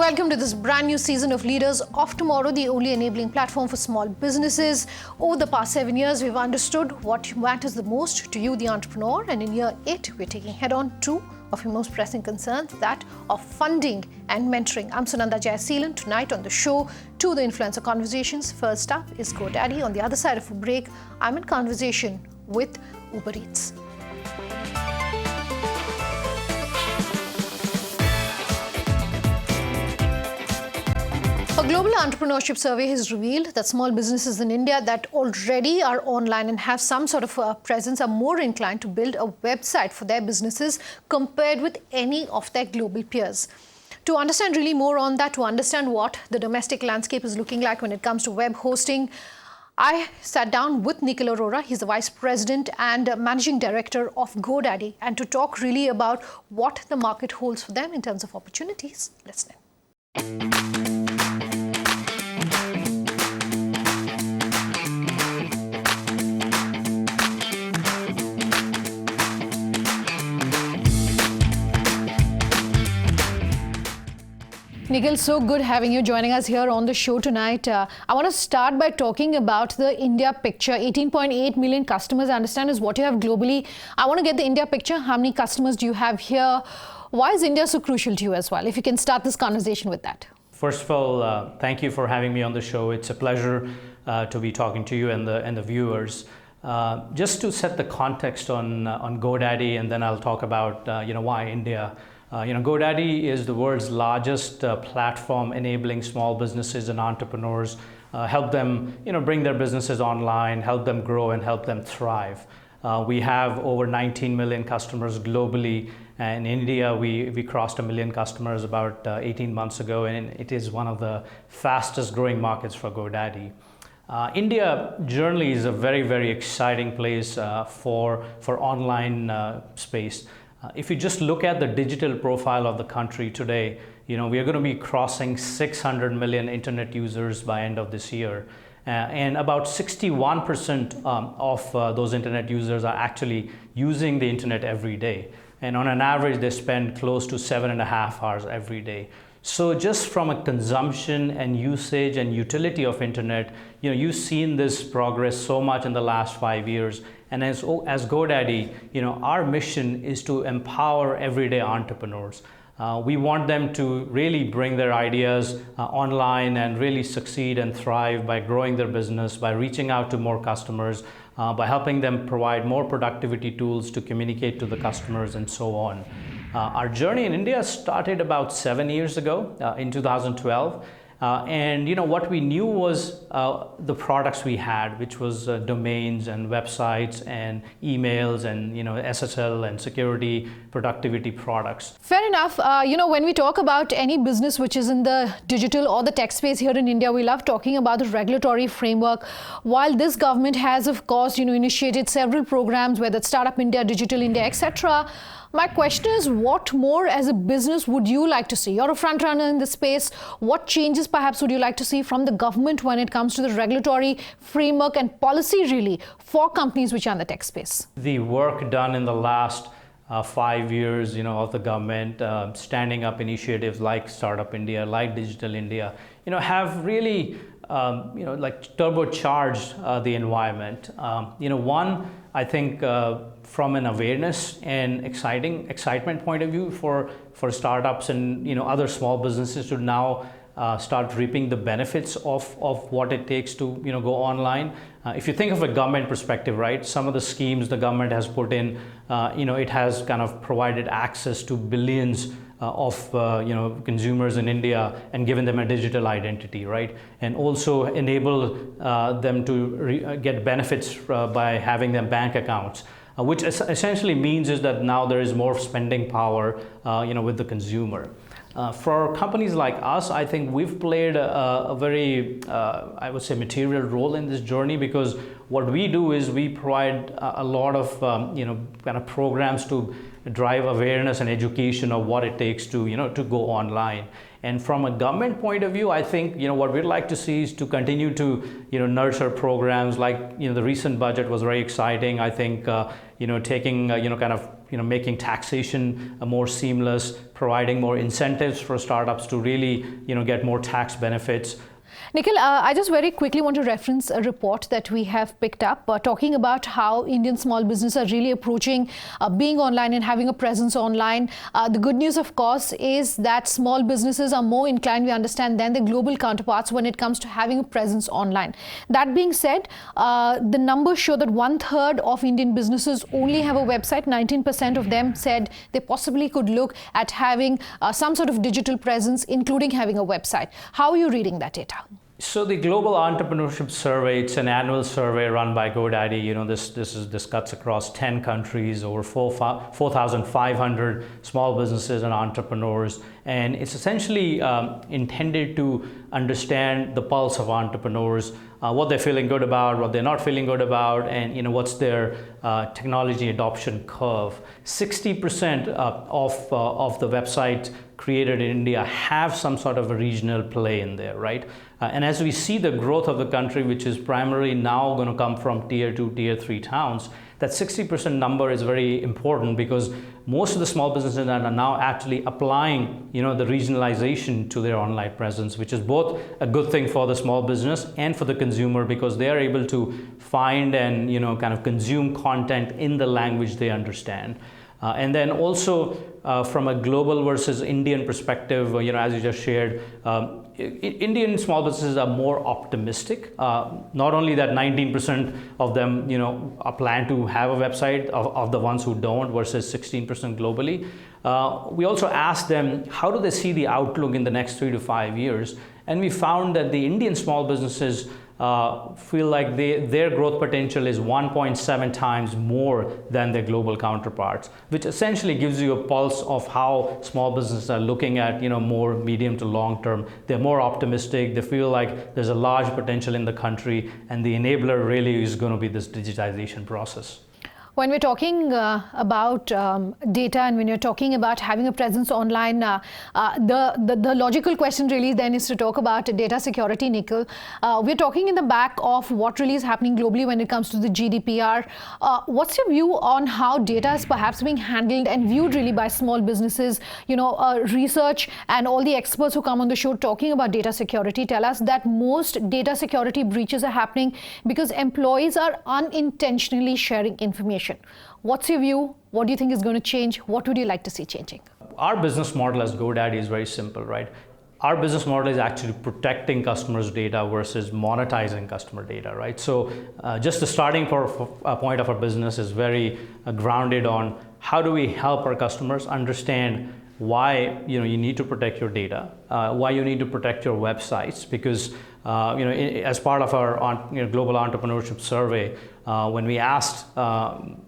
welcome to this brand new season of Leaders of Tomorrow, the only enabling platform for small businesses. Over the past 7 years, we've understood what matters the most to you, the entrepreneur, and in year 8, we're taking head-on 2 of your most pressing concerns, that of funding and mentoring. I'm Sunanda Jayaseelan. Tonight on the show, 2 of the influencer conversations. First up is GoDaddy. On the other side of a break, I'm in conversation with Uber Eats. A global entrepreneurship survey has revealed that small businesses in India that already are online and have some sort of presence are more inclined to build a website for their businesses compared with any of their global peers. To understand really more on that, to understand what the domestic landscape is looking like when it comes to web hosting, I sat down with Nikhil Arora. He's the Vice President and Managing Director of GoDaddy, and to talk really about what the market holds for them in terms of opportunities. Let's listen. Nikhil, so good having you joining us here on the show tonight. I want to start by talking about the India picture. 18.8 million customers, I understand, is what you have globally. I want to get the India picture. How many customers do you have here? Why is India so crucial to you as well? If you can start this conversation with that. First of all, thank you for having me on the show. It's a pleasure to be talking to you and the viewers. Just to set the context on GoDaddy, and then I'll talk about why India. GoDaddy is the world's largest platform enabling small businesses and entrepreneurs, help them bring their businesses online, help them grow, and help them thrive. We have over 19 million customers globally. In India, we crossed 1 million customers about 18 months ago, and it is one of the fastest growing markets for GoDaddy. India generally is a very, very exciting place for online space. If you just look at the digital profile of the country today, we are going to be crossing 600 million internet users by end of this year. And about 61% of those internet users are actually using the internet every day. And on an average, they spend close to 7.5 hours every day. So just from a consumption and usage and utility of internet, you've seen this progress so much in the last 5 years. And as GoDaddy, our mission is to empower everyday entrepreneurs. We want them to really bring their ideas online and really succeed and thrive by growing their business, by reaching out to more customers, by helping them provide more productivity tools to communicate to the customers, and so on. Our journey in India started about 7 years ago, in 2012. And what we knew was the products we had, which was domains and websites and emails and SSL and security productivity products. Fair enough. When we talk about any business which is in the digital or the tech space here in India, we love talking about the regulatory framework. While this government has, of course, initiated several programs, whether it's Startup India, Digital India, etc. My question is, what more as a business would you like to see? You're a front runner in this space. What changes perhaps would you like to see from the government when it comes to the regulatory framework and policy really for companies which are in the tech space? The work done in the last 5 years, of the government, standing up initiatives like Startup India, like Digital India, have really, turbocharged the environment. One, I think, from an awareness and excitement point of view for startups and other small businesses to now start reaping the benefits of what it takes to go online. If you think of a government perspective, right, some of the schemes the government has put in, it has kind of provided access to billions of consumers in India and given them a digital identity, right, and also enable them to get benefits by having them bank accounts. Which essentially means is that now there is more spending power, with the consumer. For companies like us, I think we've played a very, I would say, material role in this journey, because what we do is we provide a lot of, kind of programs to drive awareness and education of what it takes to, to go online. And from a government point of view, I think, what we'd like to see is to continue to, nurture programs like, the recent budget was very exciting. I think, taking, making taxation more seamless, providing more incentives for startups to really, get more tax benefits. Nikhil, I just very quickly want to reference a report that we have picked up talking about how Indian small businesses are really approaching being online and having a presence online. The good news, of course, is that small businesses are more inclined, we understand, than their global counterparts when it comes to having a presence online. That being said, the numbers show that 1/3 of Indian businesses only have a website. 19% of them said they possibly could look at having some sort of digital presence, including having a website. How are you reading that data? So the Global Entrepreneurship Survey, it's an annual survey run by GoDaddy. This cuts across 10 countries, over 4,500 small businesses and entrepreneurs. And it's essentially intended to understand the pulse of entrepreneurs, what they're feeling good about, what they're not feeling good about, and what's their technology adoption curve. 60% of the websites created in India have some sort of a regional play in there, right? And as we see the growth of the country, which is primarily now going to come from tier 2, tier 3 towns, that 60% number is very important because most of the small businesses are now actually applying, the regionalization to their online presence, which is both a good thing for the small business and for the consumer because they are able to find and, kind of consume content in the language they understand. And then also from a global versus Indian perspective, as you just shared, Indian small businesses are more optimistic. Not only that 19% of them, plan to have a website of the ones who don't versus 16% globally. We also asked them, how do they see the outlook in the next 3 to 5 years? And we found that the Indian small businesses feel like their growth potential is 1.7 times more than their global counterparts, which essentially gives you a pulse of how small businesses are looking at, more medium to long term. They're more optimistic. They feel like there's a large potential in the country, and the enabler really is going to be this digitization process. When we're talking about data and when you're talking about having a presence online, the logical question really then is to talk about data security, Nikhil. We're talking in the back of what really is happening globally when it comes to the GDPR. What's your view on how data is perhaps being handled and viewed really by small businesses? Research and all the experts who come on the show talking about data security tell us that most data security breaches are happening because employees are unintentionally sharing information. What's your view? What do you think is going to change? What would you like to see changing? Our business model as GoDaddy is very simple, right? Our business model is actually protecting customers' data versus monetizing customer data, right? So just the starting point of our business is very grounded on how do we help our customers understand why you need to protect your data, why you need to protect your websites, because as part of our global entrepreneurship survey, when we asked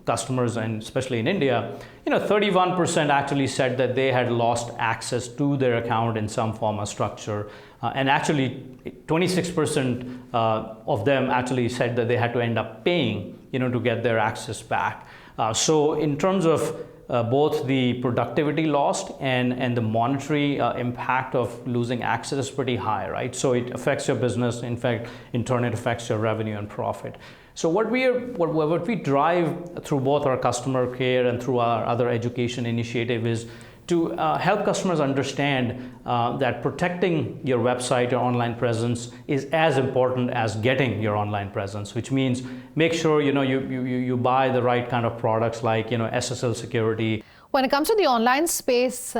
customers, and especially in India, 31% actually said that they had lost access to their account in some form or structure, and actually 26% of them actually said that they had to end up paying, to get their access back. So in terms of both the productivity lost and the monetary impact of losing access is pretty high, right? So it affects your business. In fact, in turn, it affects your revenue and profit. So what we drive through both our customer care and through our other education initiative is to help customers understand that protecting your website, your online presence is as important as getting your online presence, which means make sure you buy the right kind of products like SSL security. When it comes to the online space,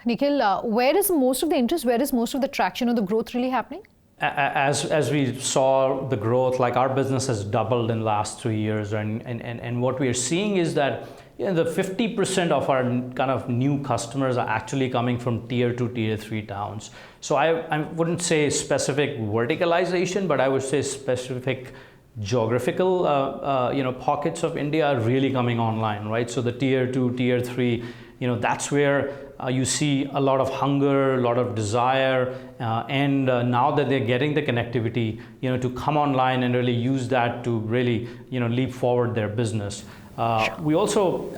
Nikhil, where is most of the interest, where is most of the traction or the growth really happening? As we saw the growth, like our business has doubled in the last 3 years, and what we are seeing is that the 50% of our kind of new customers are actually coming from tier 2, tier 3 towns. So I wouldn't say specific verticalization, but I would say specific geographical pockets of India are really coming online, right? So the tier 2, tier 3, that's where you see a lot of hunger, a lot of desire, and now that they're getting the connectivity, to come online and really use that to really, leap forward their business. We also,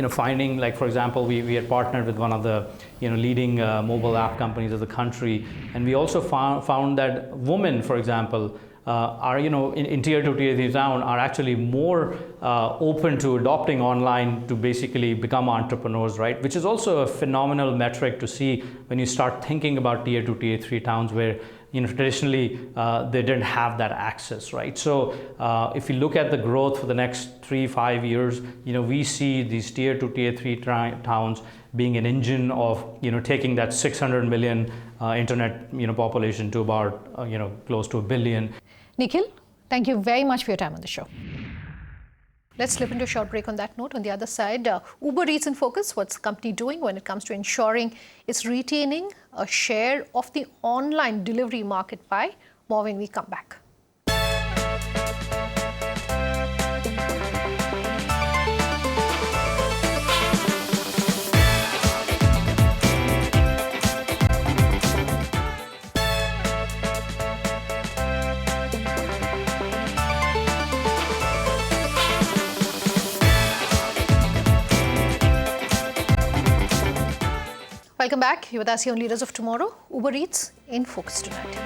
finding, like, for example, we had partnered with one of the leading mobile app companies of the country, and we also found that women, for example, are in tier 2, tier 3 town are actually more open to adopting online to basically become entrepreneurs, right? Which is also a phenomenal metric to see when you start thinking about tier 2, tier 3 towns where traditionally they didn't have that access, right? So if you look at the growth for the next 3-5 years, we see these tier 2, tier 3 towns being an engine of taking that 600 million internet population to about close to 1 billion. Nikhil, thank you very much for your time on the show. Let's slip into a short break on that note. On the other side, Uber Eats in focus. What's the company doing when it comes to ensuring it's retaining a share of the online delivery market pie? More when we come back. Welcome back. You're with us here on Leaders of Tomorrow. Uber Eats in focus tonight.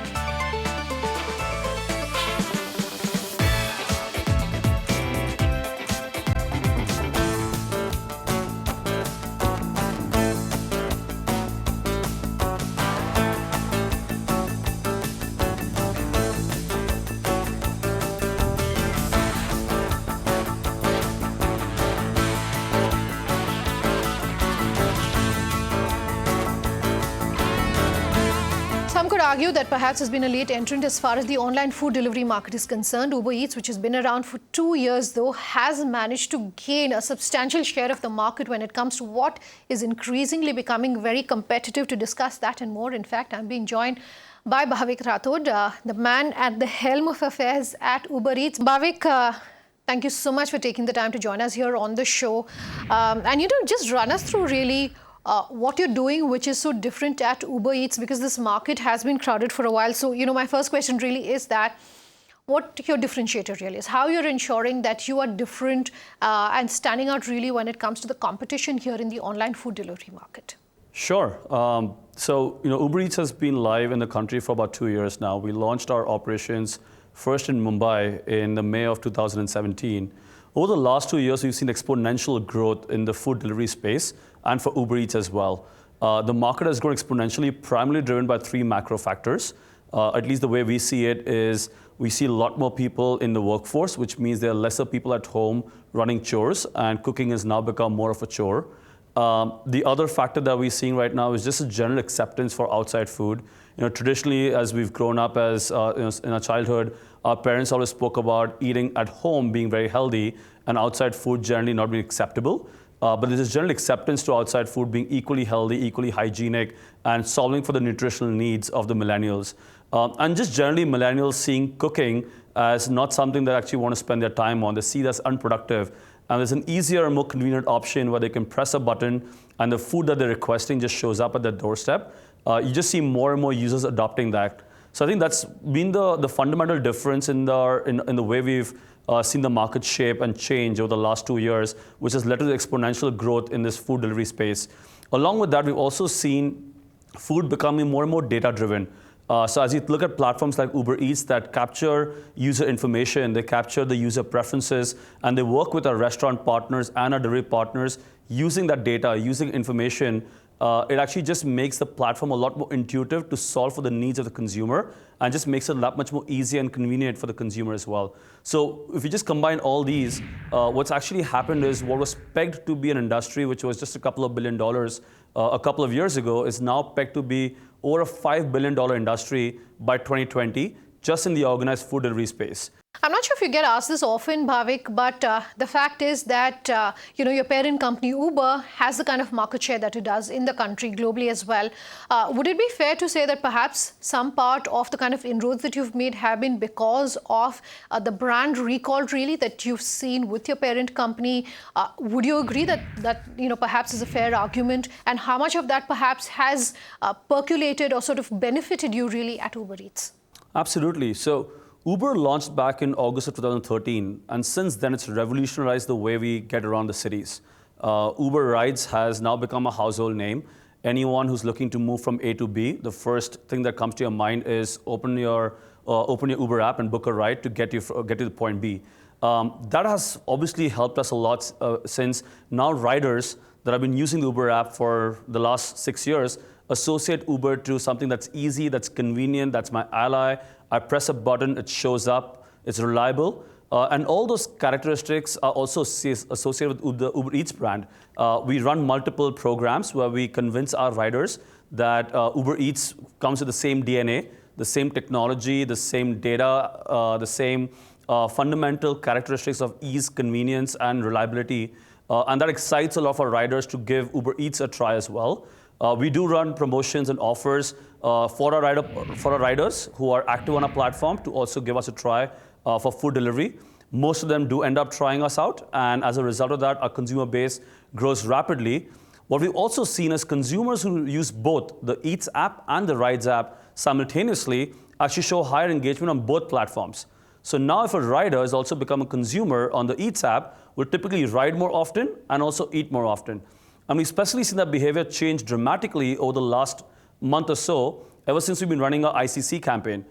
Some could argue that perhaps has been a late entrant as far as the online food delivery market is concerned. Uber Eats, which has been around for 2 years though, has managed to gain a substantial share of the market when it comes to what is increasingly becoming very competitive. To discuss that and more, in fact, I'm being joined by Bhavik Rathod, the man at the helm of affairs at Uber Eats. Bhavik, thank you so much for taking the time to join us here on the show. And just run us through really what you're doing, which is so different at Uber Eats, because this market has been crowded for a while. So, my first question really is that what your differentiator really is, how you're ensuring that you are different and standing out really when it comes to the competition here in the online food delivery market. Sure. So, Uber Eats has been live in the country for about 2 years now. We launched our operations first in Mumbai in the May of 2017. Over the last 2 years, we've seen exponential growth in the food delivery space and for Uber Eats as well. The market has grown exponentially, primarily driven by 3 macro factors. At least the way we see it is we see a lot more people in the workforce, which means there are lesser people at home running chores, and cooking has now become more of a chore. The other factor that we're seeing right now is just a general acceptance for outside food. Traditionally, as we've grown up as in our childhood, our parents always spoke about eating at home being very healthy and outside food generally not being acceptable. But there's this general acceptance to outside food being equally healthy, equally hygienic, and solving for the nutritional needs of the millennials. And just generally millennials seeing cooking as not something they actually want to spend their time on. They see that as unproductive. And there's an easier and more convenient option where they can press a button and the food that they're requesting just shows up at their doorstep. You just see more and more users adopting that. So I think that's been the fundamental difference in the way we've seen the market shape and change over the last 2 years, which has led to the exponential growth in this food delivery space. Along with that, we've also seen food becoming more and more data-driven. So as you look at platforms like Uber Eats that capture user information, they capture the user preferences, and they work with our restaurant partners and our delivery partners using that data, using information, it actually just makes the platform a lot more intuitive to solve for the needs of the consumer and just makes it a lot much more easy and convenient for the consumer as well. So if you just combine all these, what's actually happened is what was pegged to be an industry which was just a couple of $1 billion a couple of years ago is now pegged to be over a $5 billion industry by 2020, just in the organized food delivery space. I'm not sure if you get asked this often, Bhavik, but the fact is that your parent company Uber has the kind of market share that it does in the country, globally as well. Would it be fair to say that perhaps some part of the kind of inroads that you've made have been because of the brand recall, really, that you've seen with your parent company? Would you agree that perhaps is a fair argument? And how much of that perhaps has percolated or sort of benefited you really at Uber Eats? Absolutely. So Uber launched back in August of 2013, and since then it's revolutionized the way we get around the cities. Uber Rides has now become a household name. Anyone who's looking to move from A to B, the first thing that comes to your mind is open your Uber app and book a ride to get to the point B. That has obviously helped us a lot since now riders that have been using the Uber app for the last 6 years associate Uber to something that's easy, that's convenient, that's my ally. I press a button, it shows up, it's reliable. And all those characteristics are also associated with the Uber Eats brand. We run multiple programs where we convince our riders that Uber Eats comes with the same DNA, the same technology, the same data, the same fundamental characteristics of ease, convenience, and reliability. And that excites a lot of our riders to give Uber Eats a try as well. We do run promotions and offers for our riders who are active on our platform to also give us a try for food delivery. Most of them do end up trying us out, and as a result of that, our consumer base grows rapidly. What we've also seen is consumers who use both the Eats app and the Rides app simultaneously actually show higher engagement on both platforms. So now if a rider has also become a consumer on the Eats app, will typically ride more often and also eat more often. And we've especially seen that behavior change dramatically over the last month or so, ever since we've been running our ICC campaign.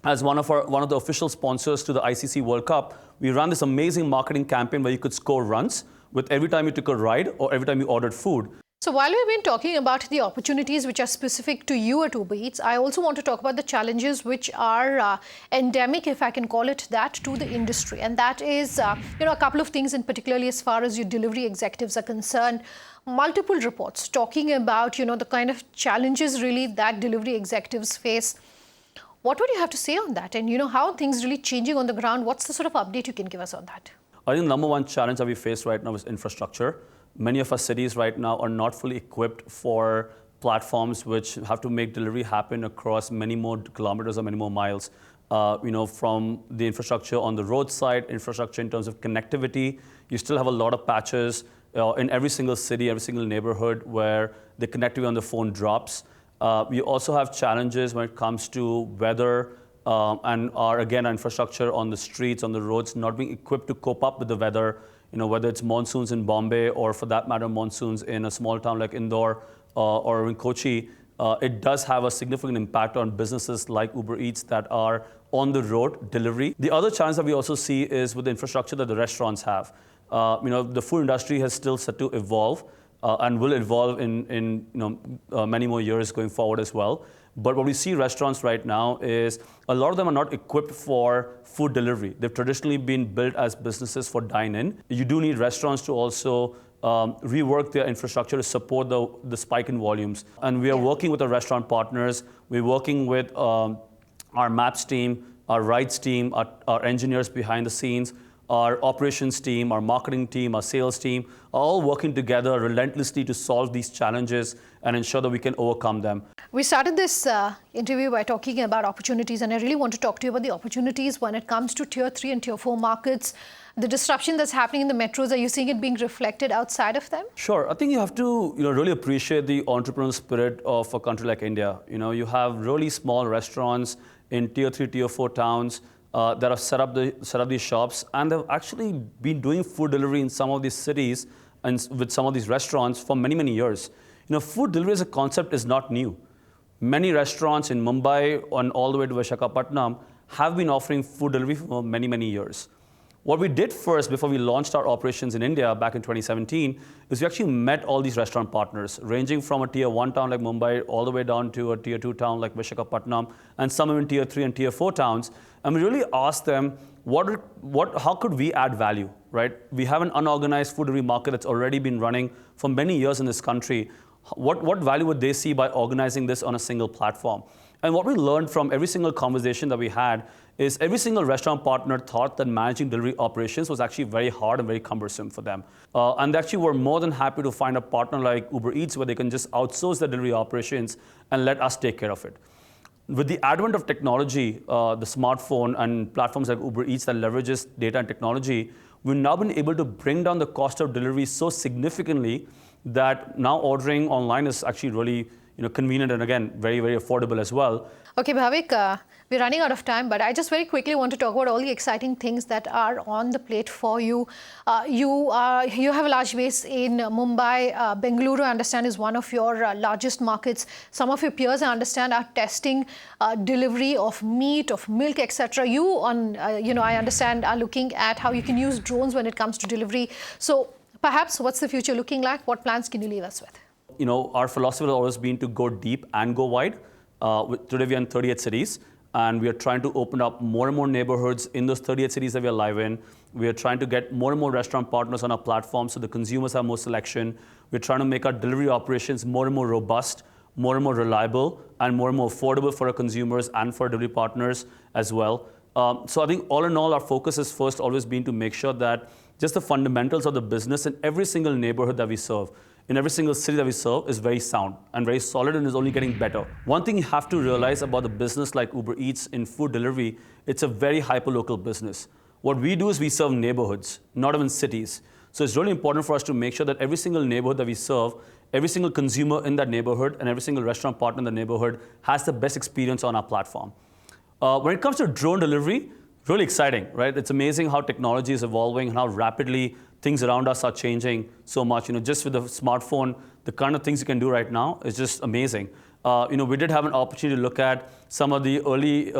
As one of the official sponsors to the ICC World Cup, we ran this amazing marketing campaign where you could score runs with every time you took a ride or every time you ordered food. So while we've been talking about the opportunities which are specific to you at Uber Eats, I also want to talk about the challenges which are endemic, if I can call it that, to the industry. And that is, a couple of things in particularly as far as your delivery executives are concerned. Multiple reports talking about, the kind of challenges really that delivery executives face. What would you have to say on that? And, how are things really changing on the ground? What's the sort of update you can give us on that? I think the number one challenge that we face right now is infrastructure. Many of our cities right now are not fully equipped for platforms which have to make delivery happen across many more kilometers or many more miles. From the infrastructure on the roadside, infrastructure in terms of connectivity, you still have a lot of patches in every single city, every single neighborhood where the connectivity on the phone drops. We also have challenges when it comes to weather and our infrastructure on the streets, on the roads, not being equipped to cope up with the weather. Whether it's monsoons in Bombay or for that matter, monsoons in a small town like Indore or in Kochi, it does have a significant impact on businesses like Uber Eats that are on the road delivery. The other challenge that we also see is with the infrastructure that the restaurants have. The food industry has still set to evolve and will evolve in many more years going forward as well. But what we see restaurants right now is a lot of them are not equipped for food delivery. They've traditionally been built as businesses for dine-in. You do need restaurants to also rework their infrastructure to support the spike in volumes. And we are working with our restaurant partners. We're working with our Maps team, our Rides team, our engineers behind the scenes, our operations team, our marketing team, our sales team, are all working together relentlessly to solve these challenges and ensure that we can overcome them. We started this interview by talking about opportunities, and I really want to talk to you about the opportunities when it comes to Tier 3 and Tier 4 markets. The disruption that's happening in the metros, are you seeing it being reflected outside of them? Sure. I think you have to really appreciate the entrepreneurial spirit of a country like India. You have really small restaurants in Tier 3, Tier 4 towns that have set up these shops, and they've actually been doing food delivery in some of these cities and with some of these restaurants for many, many years. Food delivery as a concept is not new. Many restaurants in Mumbai and all the way to Visakhapatnam have been offering food delivery for many, many years. What we did first before we launched our operations in India back in 2017 is we actually met all these restaurant partners, ranging from a Tier 1 town like Mumbai all the way down to a Tier 2 town like Visakhapatnam, and some in Tier 3 and Tier 4 towns. And we really asked them, how could we add value, right? We have an unorganized food delivery market that's already been running for many years in this country. What value would they see by organizing this on a single platform? And what we learned from every single conversation that we had is every single restaurant partner thought that managing delivery operations was actually very hard and very cumbersome for them. And they actually were more than happy to find a partner like Uber Eats where they can just outsource their delivery operations and let us take care of it. With the advent of technology, the smartphone and platforms like Uber Eats that leverages data and technology, we've now been able to bring down the cost of delivery so significantly that now ordering online is actually really convenient and again, very, very affordable as well. Okay, Bhavik, we're running out of time, but I just very quickly want to talk about all the exciting things that are on the plate for you. You have a large base in Mumbai. Bengaluru, I understand, is one of your largest markets. Some of your peers, I understand, are testing delivery of meat, of milk, etc. I understand, are looking at how you can use drones when it comes to delivery. So perhaps what's the future looking like? What plans can you leave us with? Our philosophy has always been to go deep and go wide. Today we are in 38 cities, and we are trying to open up more and more neighborhoods in those 38 cities that we are live in. We are trying to get more and more restaurant partners on our platform so the consumers have more selection. We're trying to make our delivery operations more and more robust, more and more reliable, and more affordable for our consumers and for our delivery partners as well. So I think all in all, our focus has first always been to make sure that just the fundamentals of the business in every single neighborhood that we serve, in every single city that we serve, is very sound and very solid and is only getting better. One thing you have to realize about the business like Uber Eats in food delivery, it's a very hyperlocal business. What we do is we serve neighborhoods, not even cities. So it's really important for us to make sure that every single neighborhood that we serve, every single consumer in that neighborhood and every single restaurant partner in the neighborhood has the best experience on our platform. When it comes to drone delivery, really exciting, right? It's amazing how technology is evolving and how rapidly things around us are changing so much. Just with the smartphone, the kind of things you can do right now is just amazing. We did have an opportunity to look at some of the early,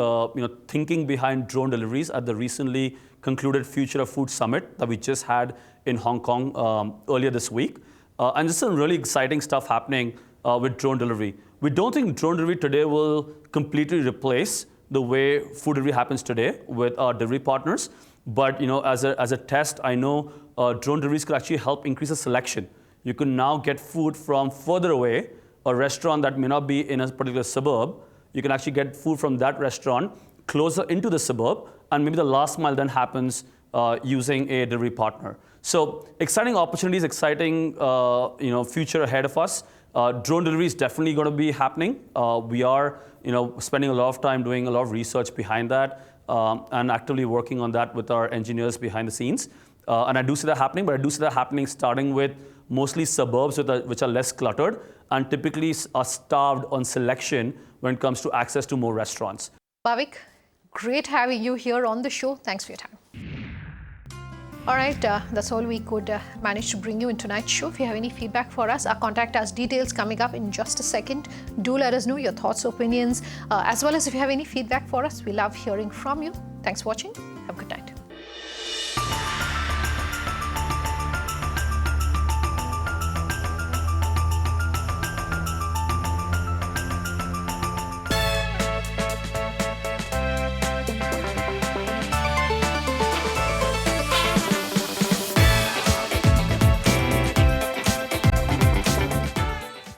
thinking behind drone deliveries at the recently concluded Future of Food Summit that we just had in Hong Kong earlier this week. And just some really exciting stuff happening with drone delivery. We don't think drone delivery today will completely replace the way food delivery happens today with our delivery partners. But as a test, I know drone deliveries could actually help increase the selection. You can now get food from further away, a restaurant that may not be in a particular suburb. You can actually get food from that restaurant closer into the suburb, and maybe the last mile then happens using a delivery partner. So exciting opportunities, exciting future ahead of us. Drone delivery is definitely going to be happening. We are spending a lot of time doing a lot of research behind that and actively working on that with our engineers behind the scenes. And I do see that happening, but I do see that happening starting with mostly suburbs which are less cluttered and typically are starved on selection when it comes to access to more restaurants. Bhavik, great having you here on the show. Thanks for your time. All right, that's all we could manage to bring you in tonight's show. If you have any feedback for us, our contact us details coming up in just a second. Do let us know your thoughts, opinions, as well as if you have any feedback for us. We love hearing from you. Thanks for watching. Have a good night.